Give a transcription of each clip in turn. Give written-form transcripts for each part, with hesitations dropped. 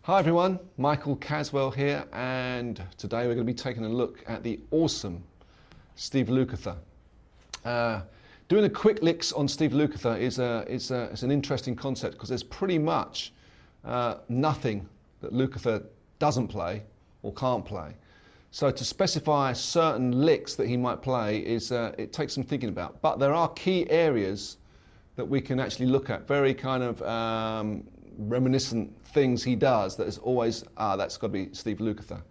Hi everyone, Michael Caswell here, and today we're going to be taking a look at the awesome Steve Lukather. Doing a quick licks on Steve Lukather is an interesting concept because there's pretty much nothing that Lukather doesn't play or can't play. So to specify certain licks that he might play it takes some thinking about. But there are key areas that we can actually look at, very kind of reminiscent things he does that is always, that's got to be Steve Lukather.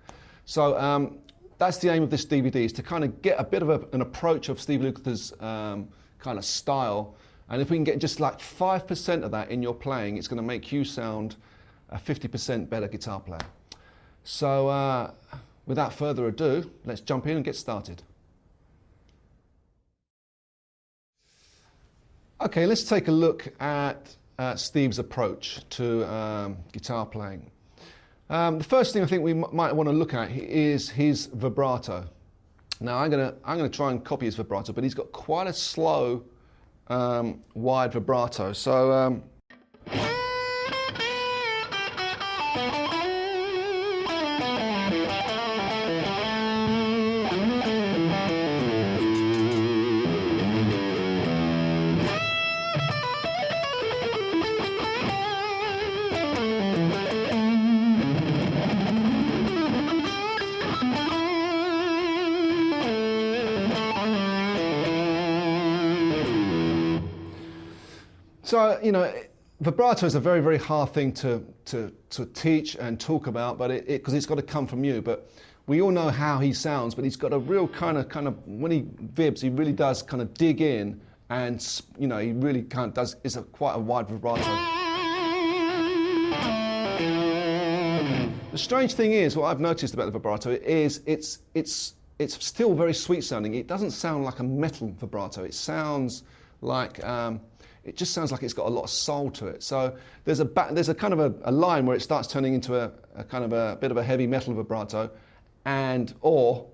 So that's the aim of this DVD, is to kind of get a bit of an approach of Steve Lukather's kind of style, and if we can get just like 5% of that in your playing, it's going to make you sound a 50% better guitar player. So without further ado, let's jump in and get started. Okay, let's take a look at Steve's approach to guitar playing. The first thing I think we might want to look at is his vibrato. Now I'm gonna try and copy his vibrato, but he's got quite a slow, wide vibrato. So. So, you know, vibrato is a very, very hard thing to teach and talk about, but because it's got to come from you. But we all know how he sounds, but he's got a real kind of when he vibs, he really does kind of dig in, and you know, he really kind of does quite a wide vibrato. The strange thing is, what I've noticed about the vibrato is it's still very sweet sounding. It doesn't sound like a metal vibrato. It sounds like it just sounds like it's got a lot of soul to it. So there's a kind of a line where it starts turning into a kind of a bit of a heavy metal vibrato, or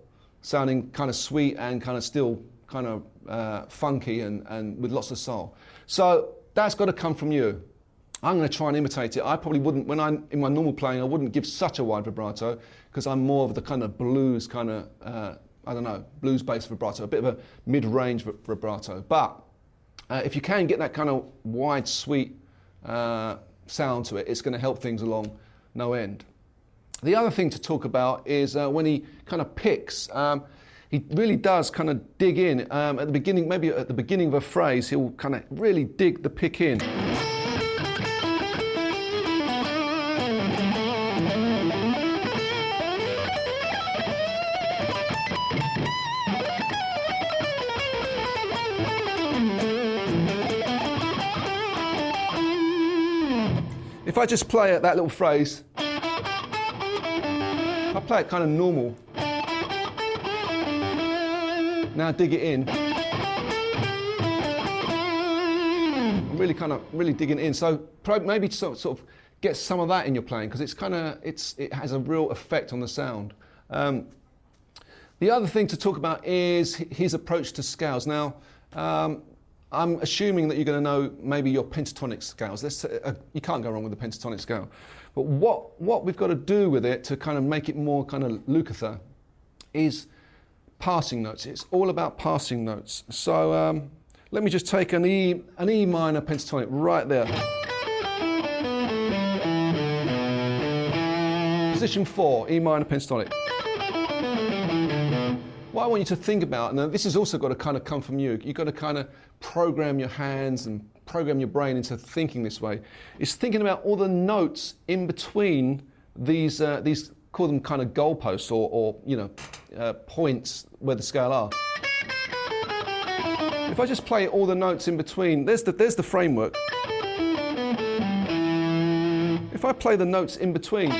sounding kind of sweet and kind of still kind of funky and with lots of soul. So that's got to come from you. I'm going to try and imitate it. I probably wouldn't, when I'm in my normal playing, I wouldn't give such a wide vibrato because I'm more of the kind of blues kind of, I don't know, blues-based vibrato, a bit of a mid-range vibrato. But if you can get that kind of wide, sweet sound to it, it's going to help things along no end. The other thing to talk about is when he kind of picks, he really does kind of dig in. At the beginning, maybe at the beginning of a phrase, he'll kind of really dig the pick in. If I just play that little phrase, if I play it kind of normal, now dig it in, I'm really digging it in. So maybe sort of get some of that in your playing, because it has a real effect on the sound. The other thing to talk about is his approach to scales. Now, I'm assuming that you're going to know maybe your pentatonic scales. You can't go wrong with the pentatonic scale. But what we've got to do with it to kind of make it more kind of Lukather is passing notes. It's all about passing notes. So let me just take an E minor pentatonic right there. Position 4, E minor pentatonic. What I want you to think about, and this has also got to kind of come from you, you've got to kind of program your hands and program your brain into thinking this way, is thinking about all the notes in between these call them kind of goalposts or you know, points where the scale are. If I just play all the notes in between, there's the framework. If I play the notes in between,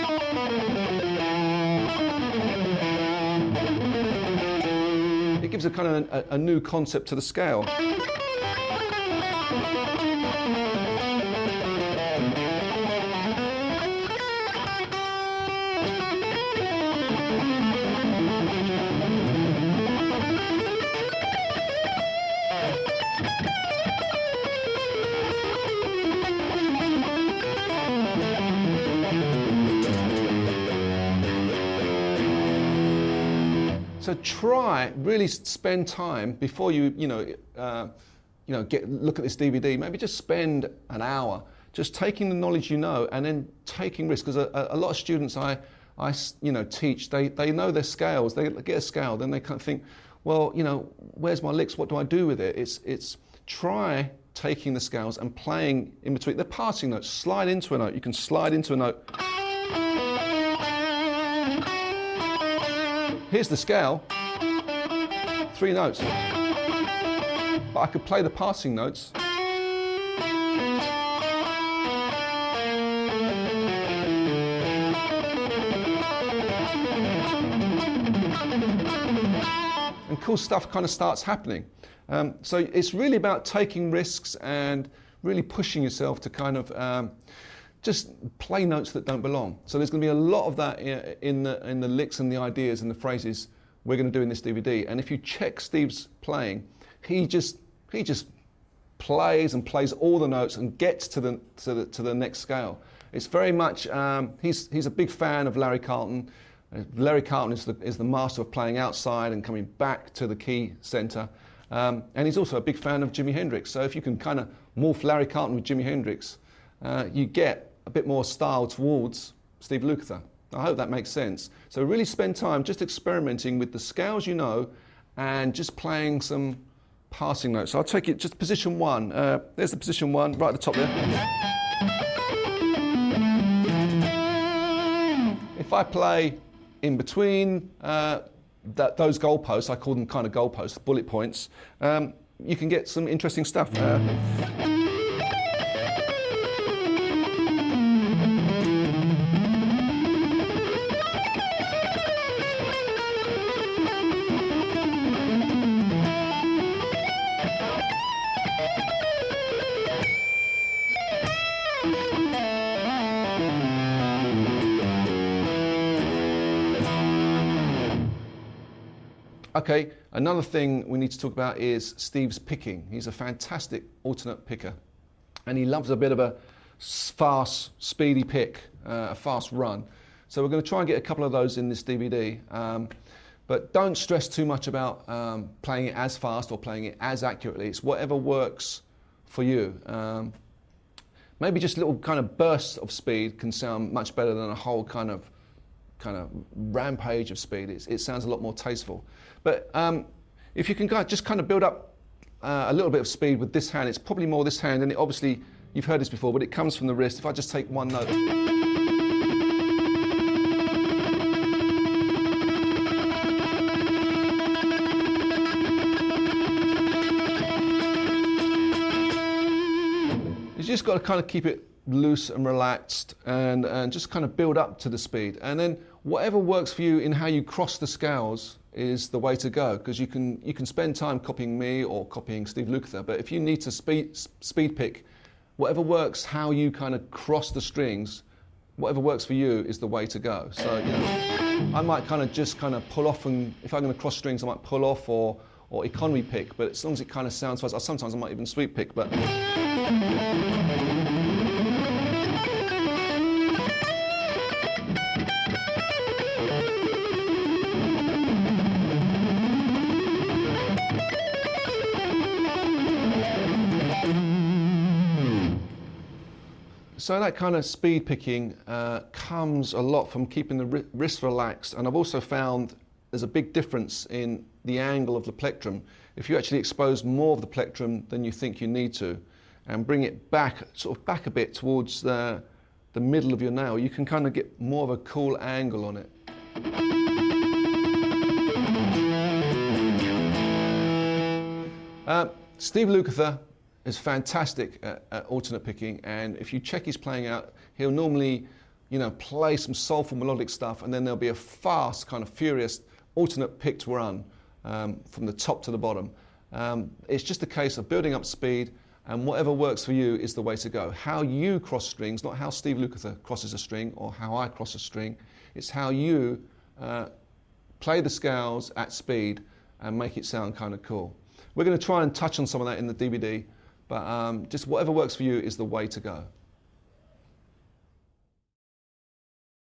it gives a kind of a new concept to the scale. So try, really spend time before you look at this DVD. Maybe just spend an hour just taking the knowledge you know and then taking risks. Because a lot of students I teach, they know their scales. They get a scale, then they kind of think, well, where's my licks? What do I do with it? It's try taking the scales and playing in between. They're passing notes. Slide into a note. You can slide into a note. Here's the scale. 3 notes. But I could play the passing notes. And cool stuff kind of starts happening. So it's really about taking risks and really pushing yourself to kind of just play notes that don't belong. So there's going to be a lot of that in the licks and the ideas and the phrases we're going to do in this DVD. And if you check Steve's playing, he just plays and plays all the notes and gets to the next scale. It's very much he's a big fan of Larry Carlton. Larry Carlton is the master of playing outside and coming back to the key center. And he's also a big fan of Jimi Hendrix. So if you can kind of morph Larry Carlton with Jimi Hendrix, you get a bit more style towards Steve Lukather. I hope that makes sense. So really spend time just experimenting with the scales you know and just playing some passing notes. So I'll take it just position 1. There's the position 1 right at the top there. If I play in between those goalposts, I call them kind of goalposts, bullet points, you can get some interesting stuff. Okay, another thing we need to talk about is Steve's picking. He's a fantastic alternate picker, and he loves a bit of a fast, speedy pick, a fast run. So we're going to try and get a couple of those in this DVD, but don't stress too much about playing it as fast or playing it as accurately. It's whatever works for you. Maybe just little kind of bursts of speed can sound much better than a whole kind of rampage of speed. It sounds a lot more tasteful. But if you can just kind of build up a little bit of speed with this hand, it's probably more this hand, and obviously you've heard this before, but it comes from the wrist. If I just take one note. You just got to kind of keep it loose and relaxed and just kind of build up to the speed. And then whatever works for you in how you cross the scales is the way to go, because you can spend time copying me or copying Steve Lukather, but if you need to speed pick, whatever works, how you kind of cross the strings, whatever works for you is the way to go. So, I might just pull off, and if I'm going to cross strings, I might pull off or economy pick, but as long as it kind of sounds fast, sometimes I might even sweep pick, but... So that kind of speed picking comes a lot from keeping the wrist relaxed, and I've also found there's a big difference in the angle of the plectrum. If you actually expose more of the plectrum than you think you need to, and bring it back, sort of back a bit towards the middle of your nail, you can kind of get more of a cool angle on it. Steve Lukather is fantastic at alternate picking, and if you check his playing out, he'll normally, play some soulful melodic stuff, and then there'll be a fast, kind of furious alternate picked run from the top to the bottom. It's just a case of building up speed, and whatever works for you is the way to go. How you cross strings, not how Steve Lukather crosses a string or how I cross a string. It's how you play the scales at speed and make it sound kind of cool. We're going to try and touch on some of that in the DVD, but just whatever works for you is the way to go.